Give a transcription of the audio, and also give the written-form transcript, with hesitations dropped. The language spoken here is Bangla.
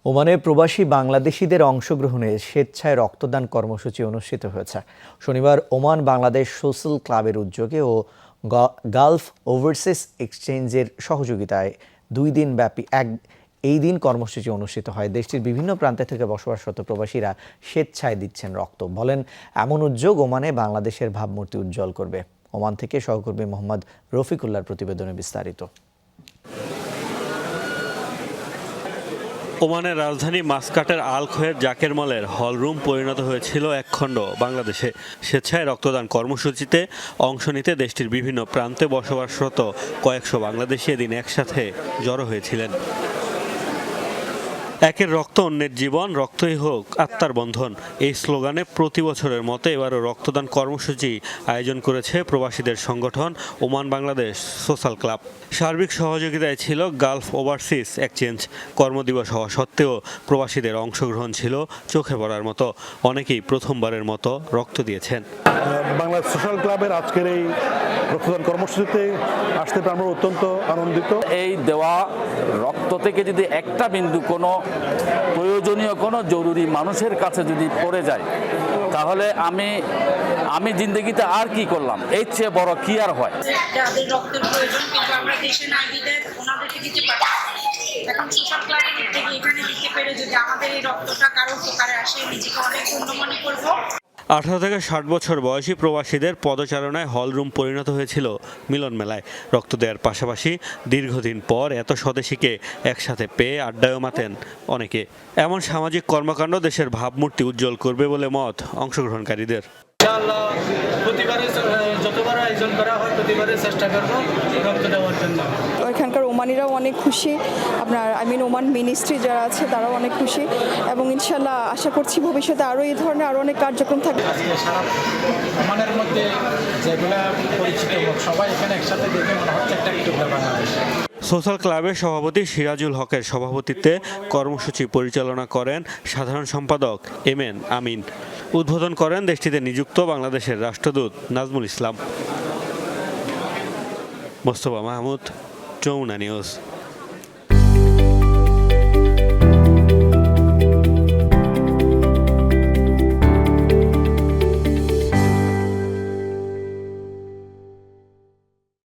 ওমানে প্রবাসী বাংলাদেশিদের অংশগ্রহণে স্বেচ্ছায় রক্তদান কর্মসূচি অনুষ্ঠিত হয়েছে। শনিবার ওমান বাংলাদেশ সোশ্যাল ক্লাবের উদ্যোগে ও গালফ ওভারসিজ এক্সচেঞ্জের সহযোগিতায় 2 দিন ব্যাপী এই দিন কর্মসূচি অনুষ্ঠিত হয়। দেশটির বিভিন্ন প্রান্তে থেকে বসবাসরত প্রবাসীরা স্বেচ্ছায় দিচ্ছেন রক্ত। বলেন, এমন উদ্যোগ ওমানে বাংলাদেশের ভাবমূর্তি উজ্জ্বল করবে। ওমান থেকে সহকর্মী মোহাম্মদ রফিকুল্লাহর প্রতিবেদনে বিস্তারিত। ওমানের রাজধানী মাসকাটের আল খোয়ের জাকের মলের হলরুম পরিণত হয়েছিল একখণ্ড বাংলাদেশে। স্বেচ্ছায় রক্তদান কর্মসূচিতে অংশ নিতে দেশটির বিভিন্ন প্রান্তে বসবাসরত কয়েকশো বাংলাদেশি এদিন একসাথে জড়ো হয়েছিলেন। একের রক্ত অন্যের জীবন, রক্তই হোক আত্মার বন্ধন, এই স্লোগানে প্রতি বছরের মতো এবারও রক্তদান কর্মসূচি আয়োজন করেছে প্রবাসীদের সংগঠন ওমান বাংলাদেশ সোশ্যাল ক্লাব। সার্বিক সহযোগিতায় ছিল গালফ ওভারসিজ এক্সচেঞ্জ। কর্মদিবস হওয়া সত্ত্বেও প্রবাসীদের অংশগ্রহণ ছিল চোখে পড়ার মতো। অনেকেই প্রথমবারের মতো রক্ত দিয়েছেন। বাংলাদেশ সোশ্যাল ক্লাবের আজকের এই রক্তদান কর্মসূচিতে আসতে পেরে আমরা অত্যন্ত আনন্দিত। এই দেওয়া রক্ত থেকে যদি একটা বিন্দু কোনো প্রয়োজনীয় কোনো জরুরি মানুষের কাছে যদি পড়ে যায়, তাহলে আমি জিন্দগিতে আর কি করলাম, এর চেয়ে বড় কি আর হয়। যাদের রক্তের প্রয়োজন কিন্তু আমরা দেশে নাই দিলে ওনাদেরকে দিতে পারি। এখন সোশ্যাল ক্লাবের দিক থেকে এখানে দিতে পেরে যদি আমাদের এই রক্তটা কারো উপকারে আসে, নিজেকে অনেক ধন্য মনে করবো। 18 থেকে 60 বছর বয়সী প্রবাসীদের পদচারণায় হলরুম পরিণত হয়েছিল মিলন মেলায়। রক্ত দেওয়ার পাশাপাশি দীর্ঘদিন পর এত স্বদেশীকে একসাথে পেয়ে আড্ডায়ও মাতেন অনেকে। এমন সামাজিক কর্মকাণ্ড দেশের ভাবমূর্তি উজ্জ্বল করবে বলে মত অংশগ্রহণকারীদের। প্রতিবারে যতবার আয়োজন করা হয় প্রতিবারে চেষ্টা করব রক্ত দেওয়ার জন্য। এখানকার ওমানিরাও অনেক খুশি, ওমান মিনিস্ট্রি যারা আছে তারাও অনেক খুশি, এবং ইনশাল্লাহ আশা করছি ভবিষ্যতে আরও এই ধরনের আরও অনেক কার্যক্রম থাকবে। সারা ওমানের মধ্যে যেগুলো পরিচিত লোক সবাই এখানে একসাথে দেখে মনে হচ্ছে একটা একটু ব্যাপার হবে। সোশ্যাল ক্লাবের সভাপতি সিরাজুল হকের সভাপতিত্বে কর্মসূচি পরিচালনা করেন সাধারণ সম্পাদক এমএন আমিন। উদ্বোধন করেন দেশটিতে নিযুক্ত বাংলাদেশের রাষ্ট্রদূত নাজমুল ইসলাম। মোস্তফা মাহমুদ, যমুনা নিউজ।